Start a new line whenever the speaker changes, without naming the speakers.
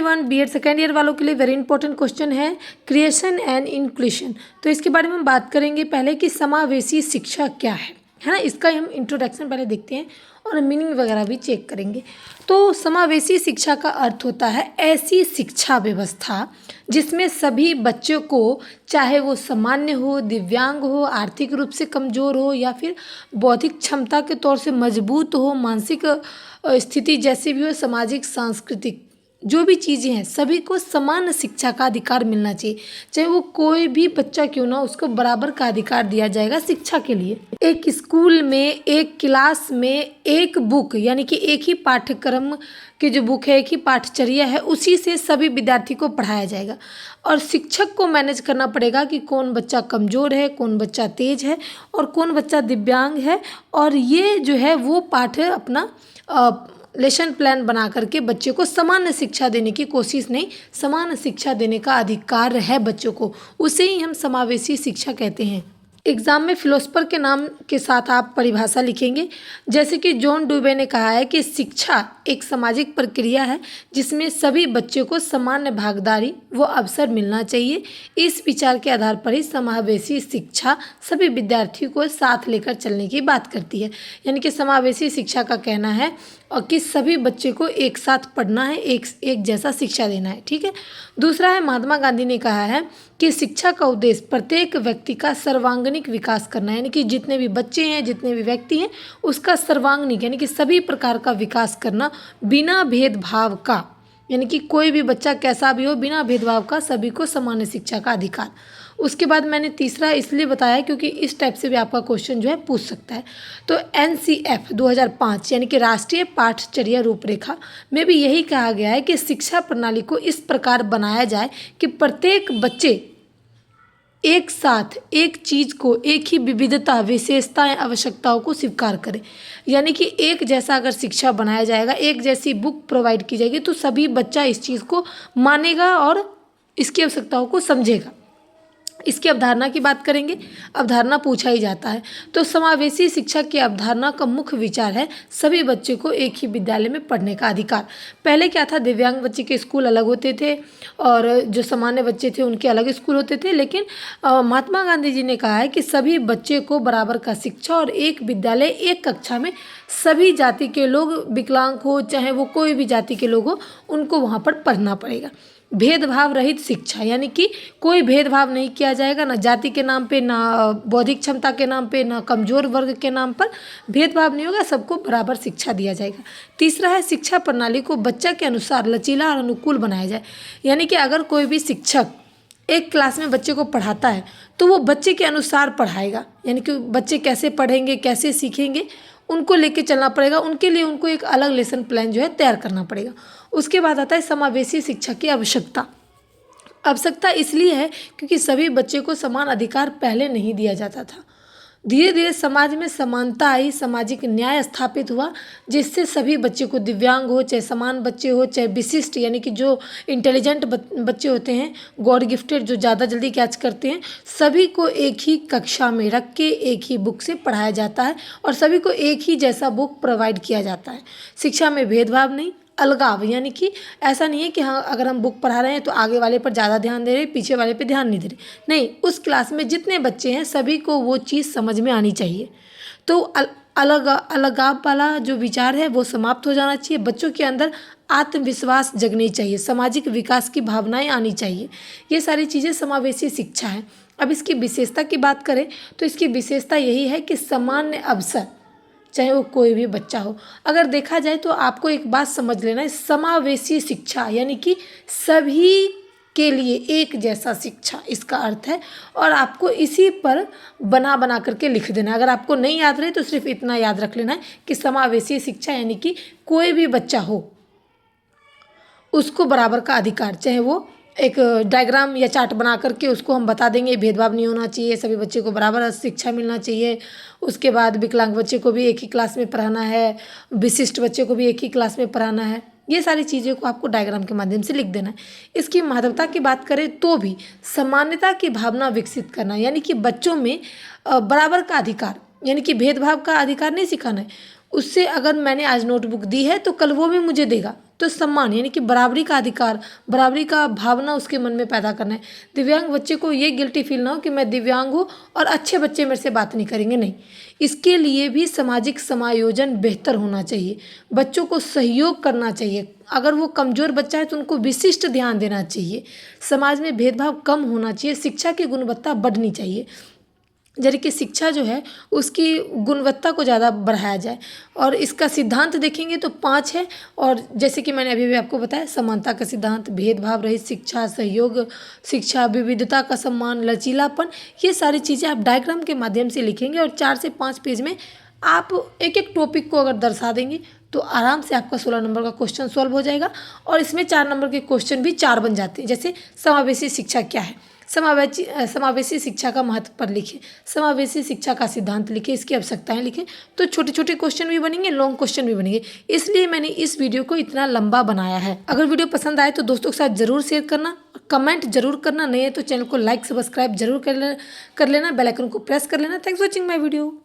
One BEd second year वालों के लिए वेरी इंपॉर्टेंट क्वेश्चन है क्रिएशन एंड इंक्लूशन। तो इसके बारे में हम बात करेंगे पहले कि समावेशी शिक्षा क्या है ना। इसका हम इंट्रोडक्शन पहले देखते हैं और मीनिंग वगैरह भी चेक करेंगे। तो समावेशी शिक्षा का अर्थ होता है ऐसी शिक्षा व्यवस्था जिसमें सभी बच्चों को, चाहे वो सामान्य हो, दिव्यांग हो, आर्थिक रूप से कमज़ोर हो या फिर बौद्धिक क्षमता के तौर से मजबूत हो, मानसिक स्थिति जैसी भी हो, सामाजिक सांस्कृतिक जो भी चीज़ें हैं, सभी को समान शिक्षा का अधिकार मिलना चाहिए। चाहे वो कोई भी बच्चा क्यों ना, उसको बराबर का अधिकार दिया जाएगा शिक्षा के लिए। एक स्कूल में, एक क्लास में एक बुक यानी कि एक ही पाठ्यक्रम की जो बुक है, एक ही पाठचर्या है, उसी से सभी विद्यार्थी को पढ़ाया जाएगा। और शिक्षक को मैनेज करना पड़ेगा कि कौन बच्चा कमज़ोर है, कौन बच्चा तेज है और कौन बच्चा दिव्यांग है। और ये जो है वो पाठ अपना लेसन प्लान बना करके बच्चे को समान शिक्षा देने की कोशिश नहीं, समान शिक्षा देने का अधिकार है बच्चों को, उसे ही हम समावेशी शिक्षा कहते हैं। एग्जाम में फिलोसफर के नाम के साथ आप परिभाषा लिखेंगे। जैसे कि जॉन डुवे ने कहा है कि शिक्षा एक सामाजिक प्रक्रिया है जिसमें सभी बच्चों को समान भागीदारी व अवसर मिलना चाहिए। इस विचार के आधार पर ही समावेशी शिक्षा सभी विद्यार्थियों को साथ लेकर चलने की बात करती है। यानी कि समावेशी शिक्षा का कहना है और कि सभी बच्चे को एक साथ पढ़ना है, एक जैसा शिक्षा देना है। ठीक है। दूसरा है, महात्मा गांधी ने कहा है कि शिक्षा का उद्देश्य प्रत्येक व्यक्ति का सर्वांगीण विकास करना है। यानी कि जितने भी बच्चे हैं, जितने भी व्यक्ति हैं, उसका सर्वांगीण यानी कि सभी प्रकार का विकास करना बिना भेदभाव का। यानी कि कोई भी बच्चा कैसा भी हो, बिना भेदभाव का सभी को समान शिक्षा का अधिकार। उसके बाद मैंने तीसरा इसलिए बताया क्योंकि इस टाइप से भी आपका क्वेश्चन जो है पूछ सकता है। तो NCF 2005 यानी कि राष्ट्रीय पाठचर्या रूपरेखा में भी यही कहा गया है कि शिक्षा प्रणाली को इस प्रकार बनाया जाए कि प्रत्येक बच्चे एक साथ एक चीज़ को, एक ही विविधता, विशेषताएं, आवश्यकताओं को स्वीकार करें। यानी कि एक जैसा अगर शिक्षा बनाया जाएगा, एक जैसी बुक प्रोवाइड की जाएगी तो सभी बच्चा इस चीज़ को मानेगा और इसकी आवश्यकताओं को समझेगा। इसकी अवधारणा की बात करेंगे, अवधारणा पूछा ही जाता है। तो समावेशी शिक्षा की अवधारणा का मुख्य विचार है सभी बच्चे को एक ही विद्यालय में पढ़ने का अधिकार। पहले क्या था, दिव्यांग बच्चे के स्कूल अलग होते थे और जो सामान्य बच्चे थे उनके अलग स्कूल होते थे। लेकिन महात्मा गांधी जी ने कहा है कि सभी बच्चे को बराबर का शिक्षा और एक विद्यालय, एक कक्षा में सभी जाति के लोग, विकलांग हो चाहे वो कोई भी जाति के लोग हो, उनको वहाँ पर पढ़ना पड़ेगा। भेदभाव रहित शिक्षा यानी कि कोई भेदभाव नहीं किया जाएगा, ना जाति के नाम पे, ना बौद्धिक क्षमता के नाम पे, ना कमज़ोर वर्ग के नाम पर भेदभाव नहीं होगा, सबको बराबर शिक्षा दिया जाएगा। तीसरा है, शिक्षा प्रणाली को बच्चा के अनुसार लचीला और अनुकूल बनाया जाए। यानी कि अगर कोई भी शिक्षक एक क्लास में बच्चे को पढ़ाता है तो वो बच्चे के अनुसार पढ़ाएगा। यानी कि बच्चे कैसे पढ़ेंगे, कैसे सीखेंगे, उनको लेके चलना पड़ेगा। उनके लिए उनको एक अलग लेसन प्लान जो है तैयार करना पड़ेगा। उसके बाद आता है समावेशी शिक्षा की आवश्यकता। आवश्यकता इसलिए है क्योंकि सभी बच्चे को समान अधिकार पहले नहीं दिया जाता था। धीरे धीरे समाज में समानता आई, सामाजिक न्याय स्थापित हुआ, जिससे सभी बच्चे को, दिव्यांग हो चाहे समान बच्चे हो चाहे विशिष्ट यानी कि जो इंटेलिजेंट बच्चे होते हैं, गॉड गिफ्टेड जो ज़्यादा जल्दी कैच करते हैं, सभी को एक ही कक्षा में रख के एक ही बुक से पढ़ाया जाता है और सभी को एक ही जैसा बुक प्रोवाइड किया जाता है। शिक्षा में भेदभाव नहीं, अलगाव, यानी कि ऐसा नहीं है कि हाँ अगर हम बुक पढ़ा रहे हैं तो आगे वाले पर ज़्यादा ध्यान दे रहे, पीछे वाले पे ध्यान नहीं दे रहे। नहीं, उस क्लास में जितने बच्चे हैं सभी को वो चीज़ समझ में आनी चाहिए। तो अलगाव वाला जो विचार है वो समाप्त हो जाना चाहिए। बच्चों के अंदर आत्मविश्वास जगनी चाहिए, सामाजिक विकास की भावनाएं आनी चाहिए। ये सारी चीज़ें समावेशी शिक्षा है। अब इसकी विशेषता की बात करें तो इसकी विशेषता यही है कि सामान्य अवसर, चाहे वो कोई भी बच्चा हो। अगर देखा जाए तो आपको एक बात समझ लेना है, समावेशी शिक्षा यानी कि सभी के लिए एक जैसा शिक्षा, इसका अर्थ है। और आपको इसी पर बना करके लिख देना है। अगर आपको नहीं याद रहे तो सिर्फ इतना याद रख लेना है कि समावेशी शिक्षा यानी कि कोई भी बच्चा हो उसको बराबर का अधिकार, चाहे वो एक डायग्राम या चार्ट बना करके उसको हम बता देंगे, भेदभाव नहीं होना चाहिए, सभी बच्चे को बराबर शिक्षा मिलना चाहिए। उसके बाद विकलांग बच्चे को भी एक ही क्लास में पढ़ाना है, विशिष्ट बच्चे को भी एक ही क्लास में पढ़ाना है। ये सारी चीज़ों को आपको डायग्राम के माध्यम से लिख देना है। इसकी महत्वता की बात करें तो भी समानता की भावना विकसित करना, यानी कि बच्चों में बराबर का अधिकार, यानी कि भेदभाव का अधिकार नहीं सिखाना है। उससे अगर मैंने आज नोटबुक दी है तो कल वो भी मुझे देगा, तो सम्मान यानी कि बराबरी का अधिकार, बराबरी का भावना उसके मन में पैदा करना है। दिव्यांग बच्चे को ये गिल्टी फील ना हो कि मैं दिव्यांग हूँ और अच्छे बच्चे मेरे से बात नहीं करेंगे, नहीं। इसके लिए भी सामाजिक समायोजन बेहतर होना चाहिए, बच्चों को सहयोग करना चाहिए। अगर वो कमज़ोर बच्चा है तो उनको विशिष्ट ध्यान देना चाहिए। समाज में भेदभाव कम होना चाहिए, शिक्षा की गुणवत्ता बढ़नी चाहिए। यानी कि शिक्षा जो है उसकी गुणवत्ता को ज़्यादा बढ़ाया जाए। और इसका सिद्धांत देखेंगे तो 5 है। और जैसे कि मैंने अभी भी आपको बताया, समानता का सिद्धांत, भेदभाव रहित शिक्षा, सहयोग शिक्षा, विविधता का सम्मान, लचीलापन, ये सारी चीज़ें आप डायग्राम के माध्यम से लिखेंगे और 4 से 5 पेज में आप एक एक टॉपिक को अगर दर्शा देंगे तो आराम से आपका 16 नंबर का क्वेश्चन सॉल्व हो जाएगा। और इसमें 4 नंबर के क्वेश्चन भी 4 बन जाते हैं। जैसे समावेशी शिक्षा क्या है, समावेशी शिक्षा का महत्व पर लिखें, समावेशी शिक्षा का सिद्धांत लिखें, इसकी आवश्यकताएं लिखें। तो छोटे छोटे क्वेश्चन भी बनेंगे, लॉन्ग क्वेश्चन भी बनेंगे। इसलिए मैंने इस वीडियो को इतना लंबा बनाया है। अगर वीडियो पसंद आए तो दोस्तों के साथ जरूर शेयर करना, कमेंट जरूर करना, नहीं है तो चैनल को लाइक सब्सक्राइब जरूर कर लेना, बेल आइकन को प्रेस कर लेना। Thanks for watching my video.